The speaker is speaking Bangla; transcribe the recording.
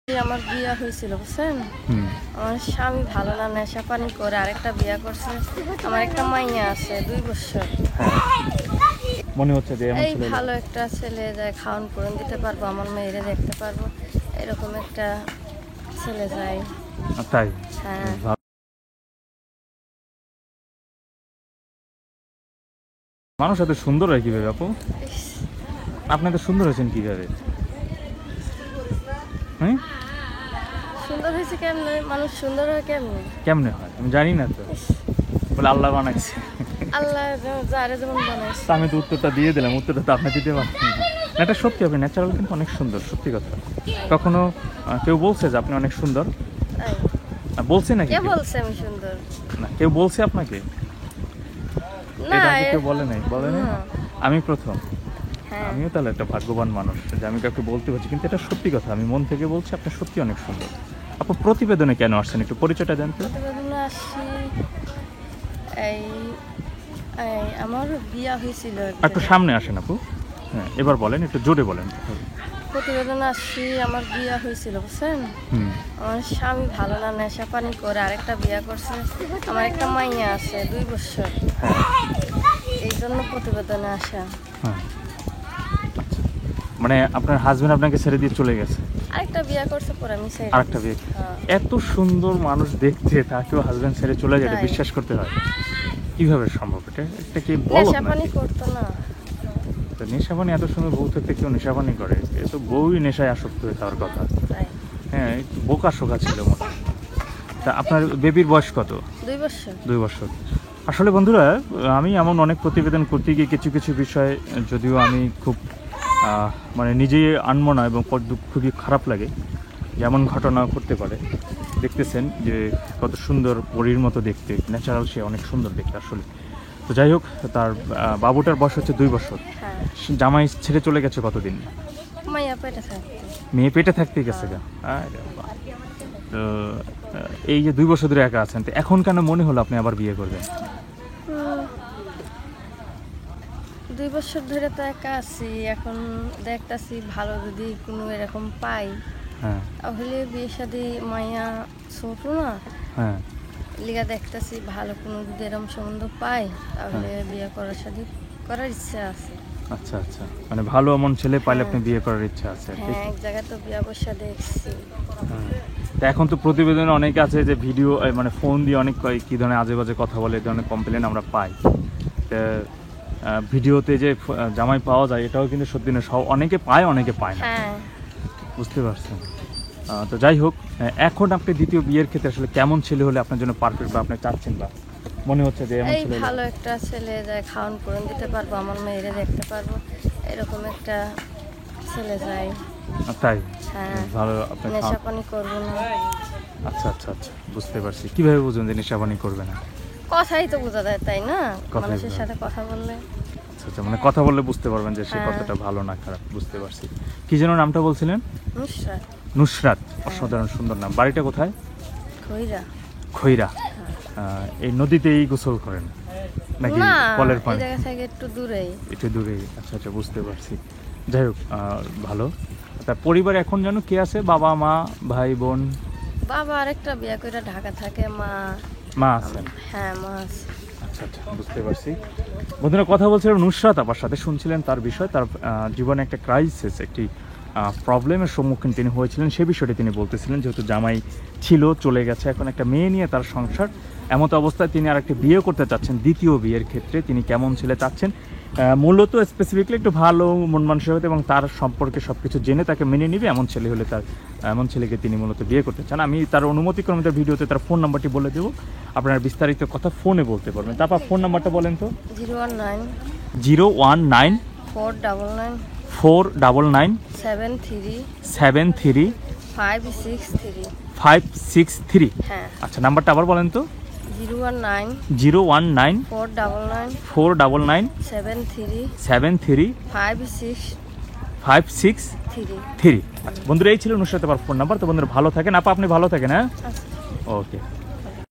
আমার বিয়ে হয়েছিল বুঝছেন। আমার স্বামী ভালো না, নেশা পানি করে আরেকটা বিয়ে করছে। আমার একটা মাইয়া আছে 2 বছর। মনে হচ্ছে যে এই ভালো একটা ছেলে যায় খাওয়ান পূরণ দিতে পারবো, আমার মেয়েরে দেখতে পারবো, এরকম একটা ছেলে যায়। তাই? হ্যাঁ। মানুষ এত সুন্দর হয় কিভাবে আপু? আপনি এত সুন্দর হয়েছেন কিভাবে? হ্যাঁ, সুন্দর হয়েছে কেমনে? মানুষ সুন্দর হয় কেমনে? কেমনে হয় আমি জানি না তো, বলে আল্লাহ বানাইছে। আল্লাহ যারে যেমন বানাইছে। আমি তো উত্তরটা দিয়ে দিলাম, উত্তরটা তো আপনি দিতে পারছেন না। এটা সত্যি, আপনি ন্যাচারাল কিন্তু অনেক সুন্দর, সত্যি কথা। কখনো কেউ বলছে যে আপনি অনেক সুন্দর? বলছে নাকি? কে বলছে আমি সুন্দর? না, কেউ বলছে আপনাকে? না, কেউ বলে নাই? বলে নাই? আমি প্রথম। হ্যাঁ। আমিও তাহলে একটা ভাগ্যবান মানুষ যে আমি কাউকে বলতে পারছি, কিন্তু এটা সত্যি কথা, আমি মন থেকে বলছি আপনি সত্যি অনেক সুন্দর। আপু প্রতিবেদনে কেন আসছেন, একটু পরিচয়টা দেন তো। প্রতিবেদনে আসছি এই আমার বিয়ে হয়েছিল। একটু সামনে আসেন আপু। হ্যাঁ, এবার বলেন, একটু জোরে বলেন। প্রতিবেদনে আসছি আমার বিয়ে হয়েছিল বুঝছেন। আমার স্বামী ভালো না, নেশা পানি করে আরেকটা বিয়ে করছে। আমার একটা মাইয়া আছে 2 বছর। এই জন্য প্রতিবেদনে আসা। মানে আপনার হাজবেন্ড আপনাকে ছেড়ে দিয়ে চলে গেছে? আরেকটা বিয়ে করছে, পরে আমি ছেড়ে আরেকটা বিয়ে? এত সুন্দর মানুষ দেখতে, তাকেও হাজবেন্ড ছেড়ে চলে যায়, তাই। বিশ্বাস করতে হয় কিভাবে সম্ভব? এটা কি বলো? নেশা পানি করতো না। নেশাপানি এত সুন্দর বউ থাকতে কেউ নেশাপানি করে? এ তো বউই নেশায় আসক্ত হয়ে তার কথা। তাই। হ্যাঁ, একটু বোকা শোকা ছিল মনে হয়। তা আপনার বেবির বয়স কত? 2 বছর। 2 বছর। আসলে বন্ধুরা, আমি এমন অনেক প্রতিবেদন করতে গিয়ে কিছু কিছু বিষয়, যদিও আমি খুব মানে নিজেই আনবো না এবং খুবই খারাপ লাগে, যেমন ঘটনা করতে পারে। দেখতেছেন যে কত সুন্দর পরীর মতো দেখতে, ন্যাচারাল, সে অনেক সুন্দর দেখতে আসলে। তো যাই হোক, তার বাবুটার বয়স হচ্ছে 2 বছর। জামাই ছেড়ে চলে গেছে কতদিন? মাইয়া পেটে থাকতে। মেয়ে পেটে থাকতে গেছে গা? তো এই যে 2 বছর ধরে একা আছেন, তো এখন কেন মনে হলো আপনি আবার বিয়ে করবেন? 2 বছর ধরে তো একা আছি, এখন দেখতাছি ভালো যদি কোনো এরকম পাই। হ্যাঁ, তাহলে বিয়ে শাদী, মাইয়া ছোট না, হ্যাঁ, লিগা দেখতাছি ভালো কোনো যদি এরকম সম্বন্ধ পাই তাহলে বিয়ে করার শাদী করার ইচ্ছা আছে। আচ্ছা আচ্ছা, মানে ভালো এমন ছেলে পাইলে আপনি বিয়ে করার ইচ্ছা আছে? হ্যাঁ, এক জায়গায় তো বিয়ে বসা দেখছি। তা এখন তো প্রতিবেদনে অনেকে আছে যে ভিডিও, মানে ফোন দিয়ে অনেক কি ধরনের আজে বাজে কথা বলে, এই ধরনের কমপ্লেন আমরা পাই। ভিডিওতে যে জামাই পাওয়া যায়, এটাও কিন্তু সত্যি না, অনেকে পায় অনেকে পায় না। বুঝতে পারছেন? তো যাই হোক, এখন আপনি দ্বিতীয় বিয়ের ক্ষেত্রে আসলে কেমন ছেলে হলে আপনার জন্য পারফেক্ট, বা আপনি চাচ্ছেন, বা মনে হচ্ছে যে এমন ছেলে ভালো একটা ছেলে যায় খাওয়ান পূরণ দিতে পারবো, আমার মেয়েরে দেখতে পারবো, এরকম একটা ছেলে যায়। তাই? হ্যাঁ, ভালো। আপনি নেশা পানি করবো না। আচ্ছা আচ্ছা আচ্ছা, বুঝতে পারছি। কিভাবে বুঝুন যে নেশা পানি করবে না? কথাই তো বোঝা যায়, তাই না? মানুষের সাথে কথা বললে। আচ্ছা, মানে কথা বললে বুঝতে পারবেন যে সে কতটা ভালো না খারাপ। বুঝতে পারছি। কি যেন নামটা বলছিলেন? নুসরাত। নুসরাত, অসাধারণ সুন্দর নাম। বাড়িটা কোথায়? খইরা। খইরা। এই নদীতেই গোসল করেন নাকি কলের পানি? এই জায়গা থেকে একটু দূরেই। একটু দূরেই। আচ্ছা আচ্ছা, বুঝতে পারছি। যাই হোক, ভালো। তার পরিবারে এখন যেন কে আছে? বাবা, মা, ভাই, বোন? বাবা আরেকটা বিয়ে করে ঢাকা থাকে, মা আছেন? হ্যাঁ, মা আছে। আচ্ছা আচ্ছা, বুঝতে পারছি। বন্ধুরা, কথা বলছিলাম নুসরাত আপার সাথে, শুনছিলেন তার বিষয়, তার জীবনে একটা ক্রাইসিস, একটি প্রবলেমের সম্মুখীন তিনি হয়েছিলেন, সে বিষয়টি তিনি বলতেছিলেন। যেহেতু জামাই ছিল, চলে গেছে, এখন একটা মেয়ে নিয়ে তার সংসার, এমত অবস্থায় তিনি আর একটা বিয়ে করতে চাচ্ছেন। দ্বিতীয় বিয়ের ক্ষেত্রে তিনি কেমন ছেলে চাচ্ছেন, মূলত স্পেসিফিকলি একটু ভালো মন মানসিকতা এবং তার সম্পর্কে সব কিছু জেনে তাকে মেনে নিবে এমন ছেলে হলে, এমন ছেলেকে তিনি মূলত বিয়ে করতে চান। আমি তার অনুমতিক্রমে তার ভিডিওতে তার ফোন নাম্বারটি বলে দেবো, আপনার বিস্তারিত কথা ফোনে বলতে পারবেন। তারপর ফোন নাম্বারটা বলেন তো। 019 499 73 563। হ্যাঁ। আচ্ছা, নাম্বারটা আবার বলেন তো। 019 499 73 563। আচ্ছা বন্ধুরা, এই ছিল নুসরাত আপার ফোন নাম্বার। তো বন্ধুরা, ভালো থাকেন আপা, আপনি ভালো থাকেন। হ্যাঁ, ওকে।